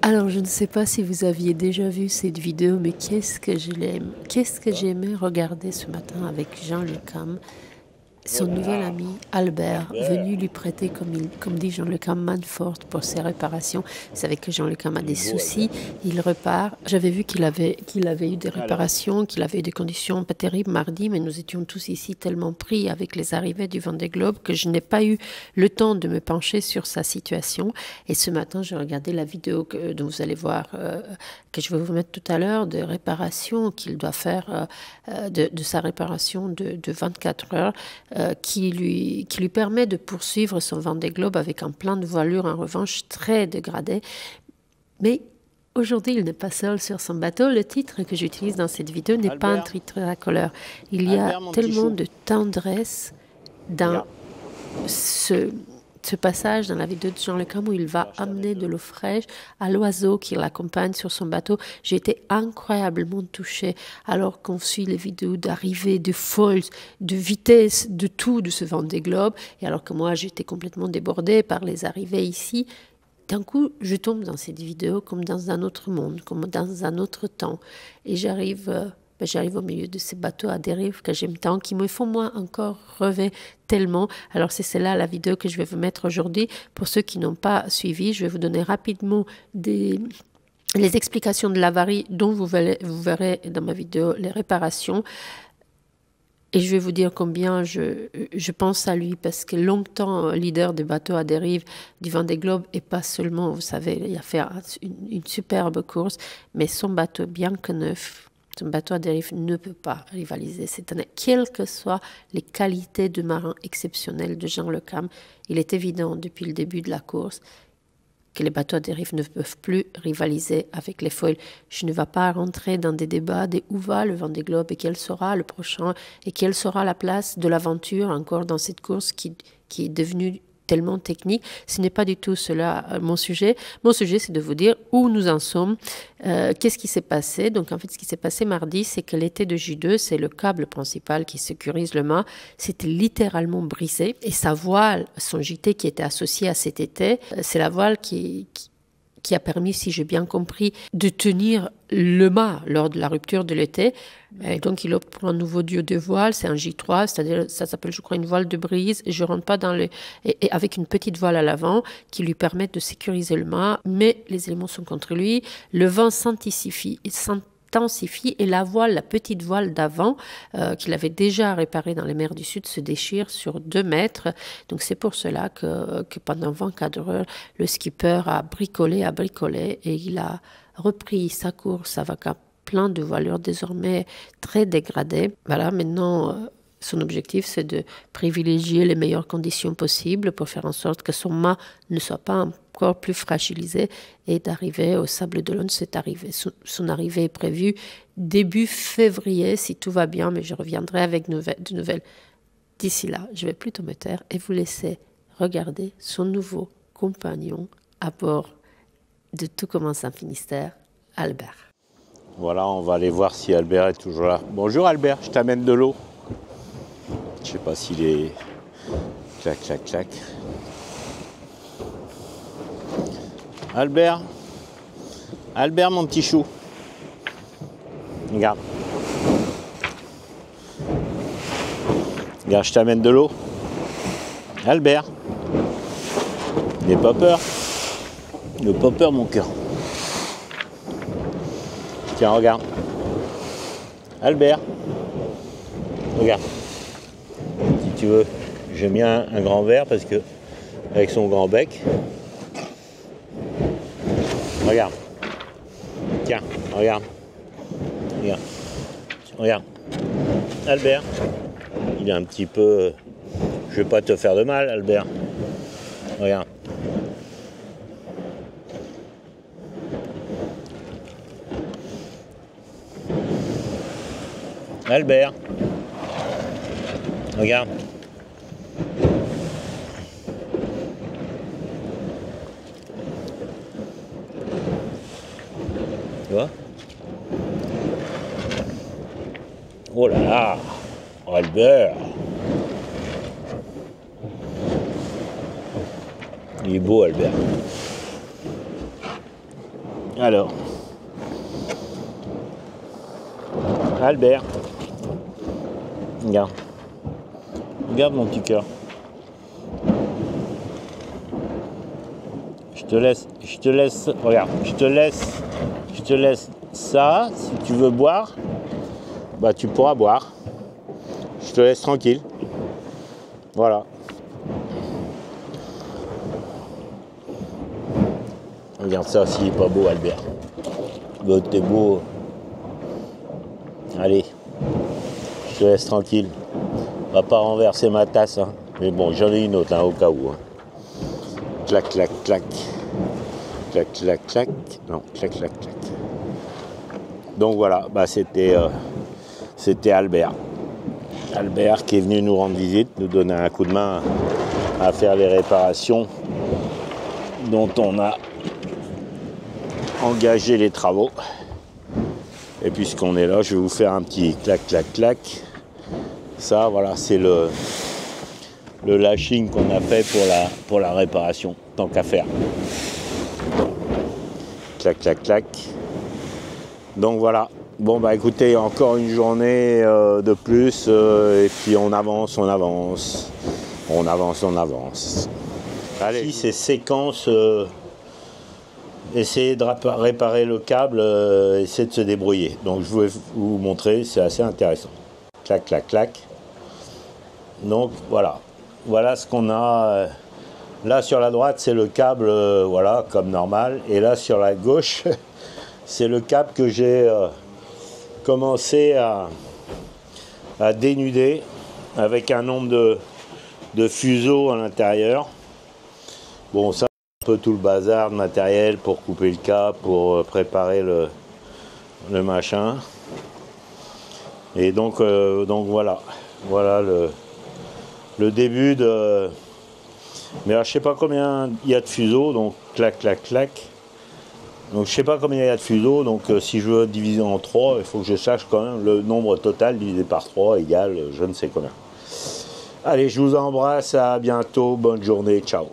Alors, je ne sais pas si vous aviez déjà vu cette vidéo, mais qu'est-ce que je l'aime. Qu'est-ce que j'ai aimé regarder ce matin avec Jean Le Cam, son nouvel ami Albert, venu lui prêter, comme dit Jean Le Cam, main forte pour ses réparations. Vous savez que Jean Le Cam a des soucis, il repart. J'avais vu qu'il avait eu des réparations, qu'il avait eu des conditions pas terribles mardi, mais nous étions tous ici tellement pris avec les arrivées du Vendée Globe que je n'ai pas eu le temps de me pencher sur sa situation. Et ce matin, j'ai regardé la vidéo dont vous allez voir, que je vais vous mettre tout à l'heure, de réparation qu'il doit faire, de sa réparation de 24 heures. Qui lui permet de poursuivre son Vendée Globe avec un plan de voilure en revanche très dégradé. Mais aujourd'hui, il n'est pas seul sur son bateau. Le titre que j'utilise dans cette vidéo n'est pas un titre racoleur. Il y a tellement de tendresse dans ce passage dans la vidéo de Jean Le Cam où il va amener de l'eau fraîche à l'oiseau qui l'accompagne sur son bateau. J'ai été incroyablement touchée alors qu'on suit les vidéos d'arrivée, de foils, de vitesse, de tout de ce Vendée Globe. Et alors que moi, j'étais complètement débordée par les arrivées ici. D'un coup, je tombe dans cette vidéo comme dans un autre monde, comme dans un autre temps. Et j'arrive au milieu de ces bateaux à dérive que j'aime tant, qui me font moi encore rêver tellement. Alors c'est celle-là la vidéo que je vais vous mettre aujourd'hui. Pour ceux qui n'ont pas suivi, je vais vous donner rapidement les explications de l'avarie dont vous verrez dans ma vidéo les réparations. Et je vais vous dire combien je pense à lui, parce que longtemps leader des bateaux à dérive du Vendée Globe, et pas seulement, vous savez, il a fait une superbe course, mais son bateau, bien que neuf, son bateau à dérive ne peut pas rivaliser cette année, quelles que soient les qualités de marin exceptionnelles de Jean Le Cam. Il est évident depuis le début de la course que les bateaux à dérive ne peuvent plus rivaliser avec les foils. Je ne vais pas rentrer dans des débats de où va le Vendée Globe et quel sera le prochain et quelle sera la place de l'aventure encore dans cette course qui est devenue tellement technique. Ce n'est pas du tout cela mon sujet. Mon sujet, c'est de vous dire où nous en sommes, qu'est-ce qui s'est passé. Donc en fait, ce qui s'est passé mardi, c'est que l'été de J2, c'est le câble principal qui sécurise le mât, c'était littéralement brisé. Et sa voile, son JT qui était associé à cet été, c'est la voile qui a permis, si j'ai bien compris, de tenir le mât lors de la rupture de l'été. Et donc, il opte pour un nouveau dieu de voile, c'est un J3, c'est-à-dire, ça s'appelle, je crois, une voile de brise. Et je rentre pas dans et avec une petite voile à l'avant qui lui permet de sécuriser le mât, mais les éléments sont contre lui. Le vent s'intensifie et la voile, la petite voile d'avant, qu'il avait déjà réparée dans les mers du Sud, se déchire sur 2 mètres. Donc c'est pour cela que pendant 24 heures, le skipper a bricolé et il a repris sa course avec un plein de voilures désormais très dégradées. Voilà, maintenant, son objectif, c'est de privilégier les meilleures conditions possibles pour faire en sorte que son mât ne soit pas encore plus fragilisé et d'arriver au Sable d'Olonne. Son arrivée est prévue début février, si tout va bien, mais je reviendrai avec de nouvelles. D'ici là, je vais plutôt me taire et vous laisser regarder son nouveau compagnon à bord de Tout commence en Finistère, Albert. Voilà, on va aller voir si Albert est toujours là. Bonjour Albert, je t'amène de l'eau. Je sais pas s'il est... Clac, clac, clac. Albert. Albert, mon petit chou. Regarde. Regarde, je t'amène de l'eau. Albert. N'aie pas peur. N'aie pas peur, mon cœur. Tiens, regarde. Albert. Regarde. Si tu veux, j'ai mis un grand verre parce que, avec son grand bec. Regarde. Tiens, regarde. Regarde. Regarde. Albert. Il est un petit peu... Je vais pas te faire de mal, Albert. Regarde. Albert. Regarde. Tu vois? Oh là là, Albert. Il est beau, Albert. Alors, Albert, regarde, regarde mon petit cœur. Je te laisse, regarde, je te laisse ça. Si tu veux boire, bah tu pourras boire. Je te laisse tranquille. Voilà. Regarde ça, s'il n'est pas beau, Albert. T'es beau. Allez, je te laisse tranquille. On va pas renverser ma tasse, hein. Mais bon, j'en ai une autre, hein, au cas où. Hein. Clac, clac, clac. Clac, clac, clac. Non, clac, clac, clac. Donc voilà, bah c'était Albert. Albert qui est venu nous rendre visite, nous donner un coup de main à faire les réparations dont on a engagé les travaux. Et puisqu'on est là, je vais vous faire un petit clac, clac, clac. Ça, voilà, c'est le lashing qu'on a fait pour la réparation, tant qu'à faire. Clac, clac, clac. Donc voilà. Bon, bah écoutez, encore une journée de plus. Et puis on avance, on avance. On avance, on avance. Allez, ici, c'est séquence. Essayer de réparer le câble, essayer de se débrouiller. Donc je vais vous montrer, c'est assez intéressant. Clac, clac, clac. Donc voilà. Voilà ce qu'on a. Là sur la droite, c'est le câble, voilà, comme normal. Et là sur la gauche, c'est le câble que j'ai commencé à dénuder avec un nombre de fuseaux à l'intérieur. Bon, ça, un peu tout le bazar de matériel pour couper le câble, pour préparer le machin. Et donc voilà. Voilà le début de... Mais alors, je sais pas combien il y a de fuseaux, donc clac, clac, clac. Donc je sais pas combien il y a de fuseaux, donc si je veux diviser en 3, il faut que je sache quand même le nombre total divisé par 3 égale je ne sais combien. Allez, je vous embrasse, à bientôt, bonne journée, ciao.